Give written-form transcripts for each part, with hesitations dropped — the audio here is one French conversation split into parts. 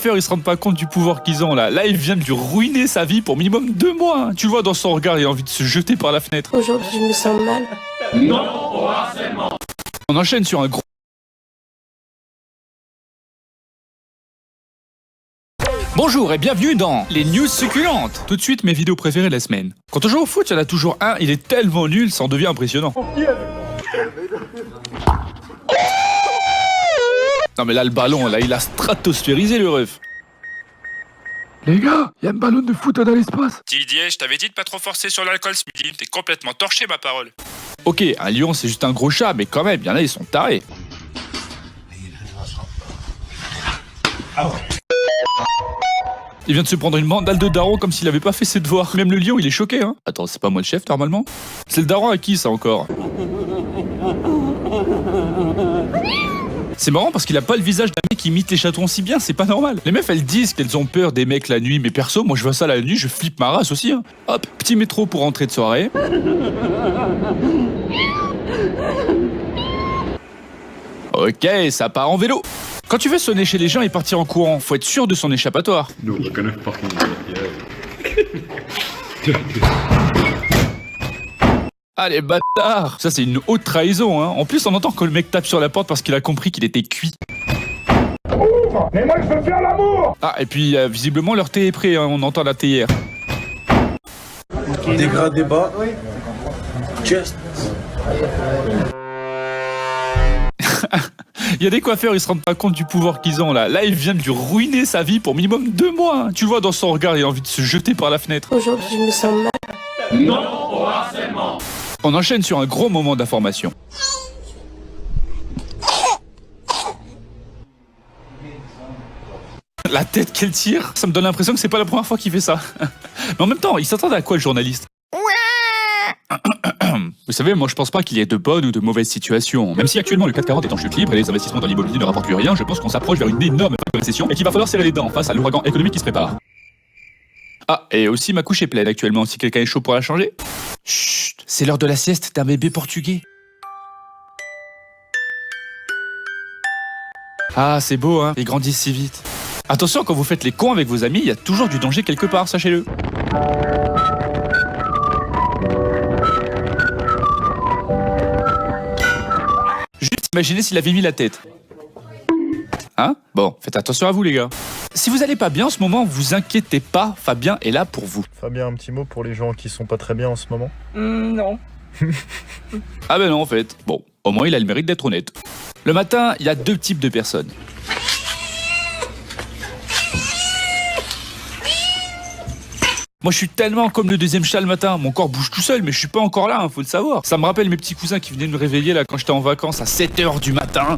coiffeurs, ils se rendent pas compte du pouvoir qu'ils ont là. Là, ils viennent de lui ruiner sa vie pour minimum 2 mois. Hein. Tu le vois dans son regard, il a envie de se jeter par la fenêtre. Aujourd'hui, je me sens mal. Non au harcèlement. On enchaîne sur un gros... Bonjour et bienvenue dans les news succulentes. Tout de suite, mes vidéos préférées de la semaine. Quand on joue au foot, il y en a toujours un, il est tellement nul, ça en devient impressionnant. Non mais là, le ballon, là, il a stratosphérisé le ref. Les gars, y a un ballon de foot dans l'espace. Didier, je t'avais dit de pas trop forcer sur l'alcool ce midi, t'es complètement torché ma parole. Ok, un lion c'est juste un gros chat, mais quand même, y en a, ils sont tarés. Il vient de se prendre une mandale de daron comme s'il avait pas fait ses devoirs. Même le lion, il est choqué, hein. Attends, c'est pas moi le chef, normalement? C'est le daron à qui, ça, encore? C'est marrant parce qu'il a pas le visage d'un mec qui imite les chatons si bien, c'est pas normal. Les meufs, elles disent qu'elles ont peur des mecs la nuit, mais perso, moi je vois ça la nuit, je flippe ma race aussi, hein. Hop, petit métro pour rentrer de soirée. Ok, ça part en vélo. Quand tu veux sonner chez les gens et partir en courant, faut être sûr de son échappatoire. No, we're gonna fucking Allez, bâtard! Ça, c'est une haute trahison, hein. En plus, on entend que le mec tape sur la porte parce qu'il a compris qu'il était cuit. Ouvre. Mais moi je veux faire l'amour. Ah, et puis, visiblement, leur thé est prêt, hein. On entend la théière. Dégradé bas. Just. Il y a des coiffeurs, ils se rendent pas compte du pouvoir qu'ils ont là. Là, ils viennent de lui ruiner sa vie pour minimum 2 mois. Hein. Tu le vois dans son regard, il a envie de se jeter par la fenêtre. Aujourd'hui, je me sens mal. Non au harcèlement. On enchaîne sur un gros moment d'information. La tête qu'elle tire, ça me donne l'impression que c'est pas la première fois qu'il fait ça. Mais en même temps, il s'attendait à quoi le journaliste? Vous savez, moi je pense pas qu'il y ait de bonnes ou de mauvaises situations. Même si actuellement le CAC 40 est en chute libre et les investissements dans l'immobilier ne rapportent plus rien, je pense qu'on s'approche vers une énorme récession et qu'il va falloir serrer les dents face à l'ouragan économique qui se prépare. Ah, et aussi ma couche est pleine actuellement, si quelqu'un est chaud pour la changer. Chut, c'est l'heure de la sieste d'un bébé portugais. Ah, c'est beau, hein, ils grandissent si vite. Attention, quand vous faites les cons avec vos amis, il y a toujours du danger quelque part, sachez-le. Juste imaginez s'il avait mis la tête. Hein? Bon, faites attention à vous les gars. Si vous allez pas bien en ce moment, vous inquiétez pas, Fabien est là pour vous. Fabien, un petit mot pour les gens qui sont pas très bien en ce moment? Non. Ah ben non en fait. Bon, au moins il a le mérite d'être honnête. Le matin, il y a 2 types de personnes. Moi je suis tellement comme le deuxième chat le matin, mon corps bouge tout seul mais je suis pas encore là, hein, faut le savoir. Ça me rappelle mes petits cousins qui venaient me réveiller là quand j'étais en vacances à 7h du matin.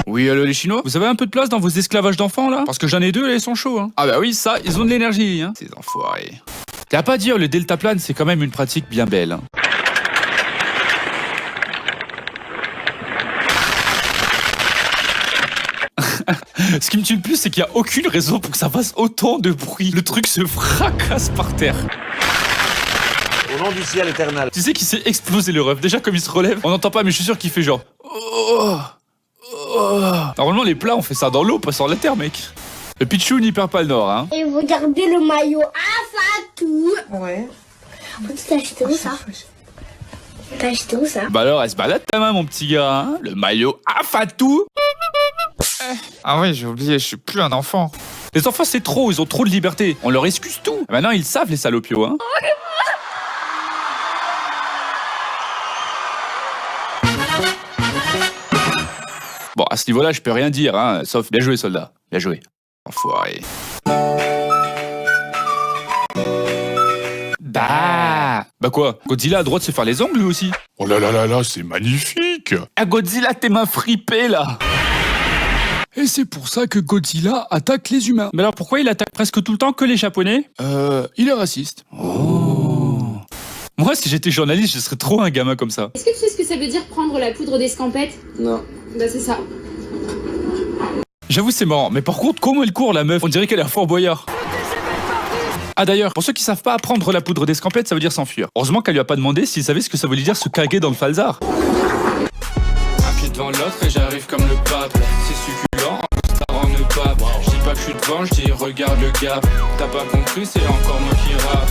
Oui, allô les Chinois? Vous avez un peu de place dans vos esclavages d'enfants là? Parce que j'en ai 2 là, ils sont chauds hein. Ah bah oui, ça, ils ont de l'énergie hein. Ces enfoirés. T'as à pas dire, le deltaplane c'est quand même une pratique bien belle hein. Ce qui me tue le plus, c'est qu'il n'y a aucune raison pour que ça fasse autant de bruit. Le truc se fracasse par terre. Au nom du ciel éternel. Tu sais qu'il s'est explosé le ref. Déjà, comme il se relève, on n'entend pas, mais je suis sûr qu'il fait genre... Oh, oh. Normalement, les plats, on fait ça dans l'eau, pas sur la terre, mec. Le Pichou n'y perd pas le nord, hein. Et regardez le maillot Afatou. Ouais. T'as acheté où ça? T'as acheté où ça? Bah alors, elle se balade ta main, mon petit gars, hein. Le maillot Afatou. Ah ouais, j'ai oublié, je suis plus un enfant. Les enfants, c'est trop, ils ont trop de liberté. On leur excuse tout. Maintenant, ils savent, les salopios, hein. Bon, à ce niveau-là, je peux rien dire, hein. Sauf, bien joué, soldat. Bien joué. Enfoiré. Bah quoi? Godzilla a le droit de se faire les ongles, lui aussi. Oh là là là là, c'est magnifique. Ah, Godzilla, tes mains fripées, là. Et c'est pour ça que Godzilla attaque les humains. Mais alors, pourquoi il attaque presque tout le temps que les Japonais? Il est raciste. Oh. Moi, si j'étais journaliste, je serais trop un gamin comme ça. Est-ce que tu sais ce que ça veut dire prendre la poudre d'escampette? Non. Bah c'est ça. J'avoue, c'est marrant. Mais par contre, comment elle court, la meuf? On dirait qu'elle est à Fort Boyard. Ah d'ailleurs, pour ceux qui savent pas, prendre la poudre d'escampette, ça veut dire s'enfuir. Heureusement qu'elle lui a pas demandé s'il savait ce que ça voulait dire se caguer dans le falzar. Un pied devant l'autre et j'arrive comme le pape. C'est succulent, je suis devant, je dis regarde le gap. T'as pas compris, c'est encore moi qui rappe.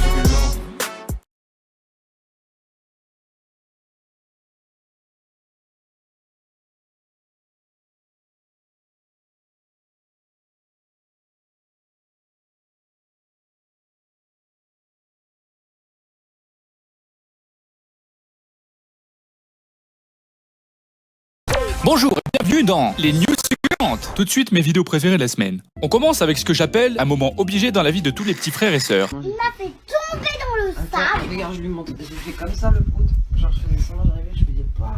Bonjour et bienvenue dans les news succulentes. Tout de suite mes vidéos préférées de la semaine. On commence avec ce que j'appelle un moment obligé dans la vie de tous les petits frères et sœurs. Il m'a fait tomber dans le sable. Regarde, je lui montre. J'ai fait comme ça le prout. Genre, je faisais semblant, j'arrivais, je faisais pas.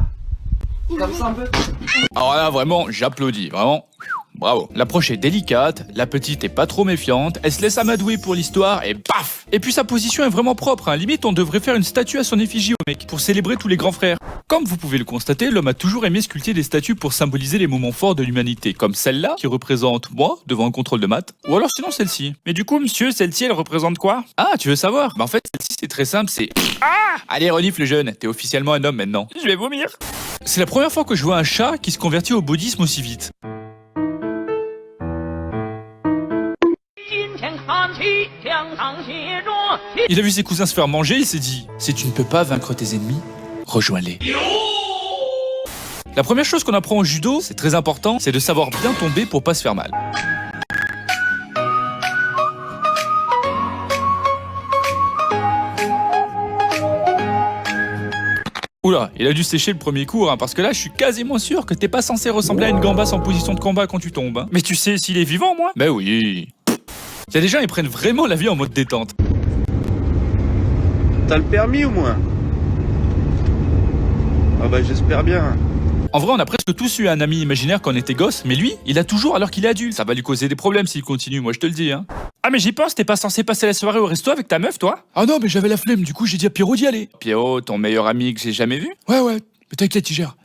Comme ça un peu. Alors là vraiment j'applaudis, vraiment. Bravo. L'approche est délicate, la petite est pas trop méfiante, elle se laisse amadouer pour l'histoire et paf. Et puis sa position est vraiment propre, hein. Limite on devrait faire une statue à son effigie au mec, pour célébrer tous les grands frères. Comme vous pouvez le constater, l'homme a toujours aimé sculpter des statues pour symboliser les moments forts de l'humanité, comme celle-là, qui représente moi, devant un contrôle de maths, ou alors sinon celle-ci. Mais du coup monsieur, celle-ci elle représente quoi? Ah, tu veux savoir? Bah en fait celle-ci c'est très simple, c'est... Ah! Allez renifle jeune, t'es officiellement un homme maintenant. Je vais vomir. C'est la première fois que je vois un chat qui se convertit au bouddhisme aussi vite. Il a vu ses cousins se faire manger, il s'est dit « Si tu ne peux pas vaincre tes ennemis, rejoins-les ». La première chose qu'on apprend au judo, c'est très important, c'est de savoir bien tomber pour pas se faire mal. Oula, il a dû sécher le premier cours, hein, parce que là, je suis quasiment sûr que t'es pas censé ressembler à une gambasse en position de combat quand tu tombes. Hein. Mais tu sais s'il est vivant, moi? Ben oui. Il y a des gens, ils prennent vraiment la vie en mode détente. T'as le permis au moins? Ah bah j'espère bien. En vrai, on a presque tous eu un ami imaginaire quand on était gosse, mais lui, il a toujours alors qu'il est adulte. Ça va lui causer des problèmes s'il continue, moi je te le dis. Hein. Ah mais j'y pense, t'es pas censé passer la soirée au resto avec ta meuf, toi? Ah non, mais j'avais la flemme, du coup j'ai dit à Pierrot d'y aller. Pierrot, ton meilleur ami que j'ai jamais vu? Ouais, mais t'inquiète, il gère.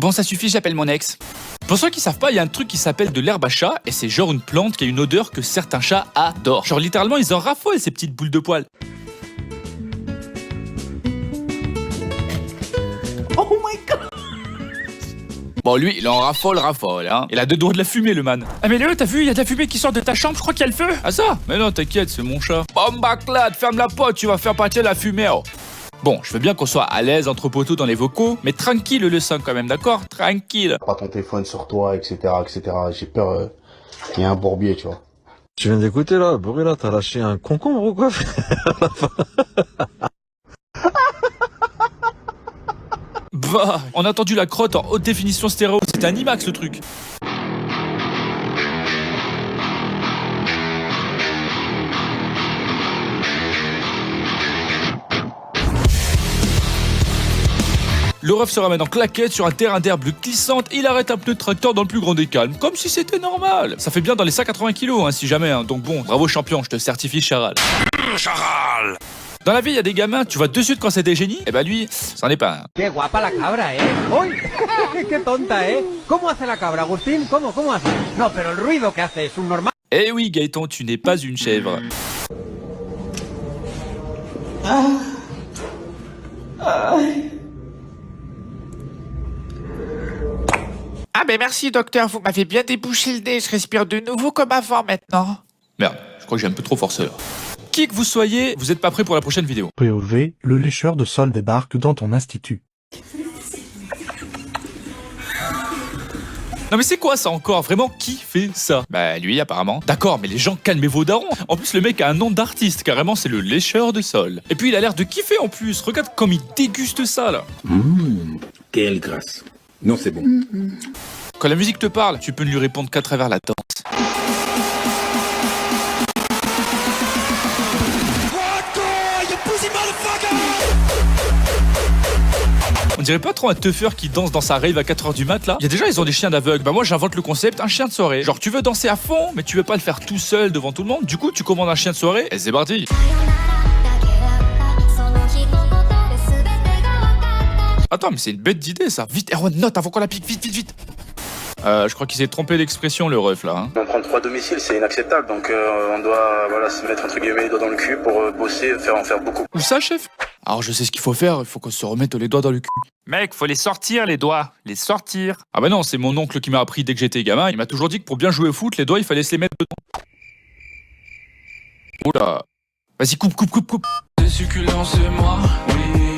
Bon, ça suffit, j'appelle mon ex. Pour ceux qui savent pas, il y a un truc qui s'appelle de l'herbe à chat, et c'est genre une plante qui a une odeur que certains chats adorent. Genre littéralement, ils en raffolent ces petites boules de poils. Oh my god! Bon, lui, il en raffole, hein. Il a deux doigts de la fumée, le man. Ah mais Léo, t'as vu, il y a de la fumée qui sort de ta chambre, je crois qu'il y a le feu. Ah ça? Mais non, t'inquiète, c'est mon chat. Bombaclade, ferme la porte, tu vas faire partir la fumée, oh. Bon, je veux bien qu'on soit à l'aise entre poteaux dans les vocaux, mais tranquille le son quand même, d'accord? Tranquille. Pas ton téléphone sur toi, etc., etc. J'ai peur qu'il y ait un bourbier, tu vois. Tu viens d'écouter là, Bourré là, t'as lâché un concombre ou quoi? Bah, on a entendu la crotte en haute définition stéréo, c'était un IMAX le truc. Le ref se ramène en claquette sur un terrain d'herbe glissante, il arrête un pneu de tracteur dans le plus grand des calmes, comme si c'était normal. Ça fait bien dans les 180 kilos, hein, si jamais, hein. Donc bon, bravo champion, je te certifie Charal. Charal! Dans la vie, il y a des gamins, tu vois de suite quand c'est des génies, et bah lui, c'en est pas un. Que guapa la cabra, Uy, que tonta, ¿Cómo hace la cabra, Agustín? ¿Cómo hace? No, pero el ruido que hace es un normal. Eh oui, Gaëtan, tu n'es pas une chèvre. Ah ben merci docteur, vous m'avez bien débouché le nez, je respire de nouveau comme avant maintenant. Merde, je crois que j'ai un peu trop forceur. Qui que vous soyez, vous êtes pas prêt pour la prochaine vidéo. POV, le lécheur de sol débarque dans ton institut. Non mais c'est quoi ça encore? Vraiment, qui fait ça? Bah lui apparemment. D'accord, mais les gens calmez vos darons. En plus le mec a un nom d'artiste, carrément c'est le lécheur de sol. Et puis il a l'air de kiffer en plus, regarde comme il déguste ça là. Quelle grâce. Non c'est bon. Quand la musique te parle, tu peux ne lui répondre qu'à travers la danse. On dirait pas trop un teufeur qui danse dans sa rave à 4h du mat là? Il y a des gens, ils ont des chiens d'aveugle. Bah moi j'invente le concept, un chien de soirée. Genre tu veux danser à fond, mais tu veux pas le faire tout seul devant tout le monde. Du coup tu commandes un chien de soirée et c'est parti. Attends, mais c'est une bête d'idée ça. Vite, Erwan, note avant qu'on la pique, vite. Je crois qu'il s'est trompé d'expression, le ref, là. On prend 3 domiciles, c'est inacceptable, donc on doit se mettre entre guillemets les doigts dans le cul pour bosser, en faire beaucoup. Où ça, chef? Alors, je sais ce qu'il faut faire, il faut qu'on se remette les doigts dans le cul. Mec, faut les sortir, les doigts. Les sortir. Ah bah non, c'est mon oncle qui m'a appris dès que j'étais gamin. Il m'a toujours dit que pour bien jouer au foot, les doigts, il fallait se les mettre dedans. Oula. Vas-y, coupe. Des succulents, c'est moi, oui.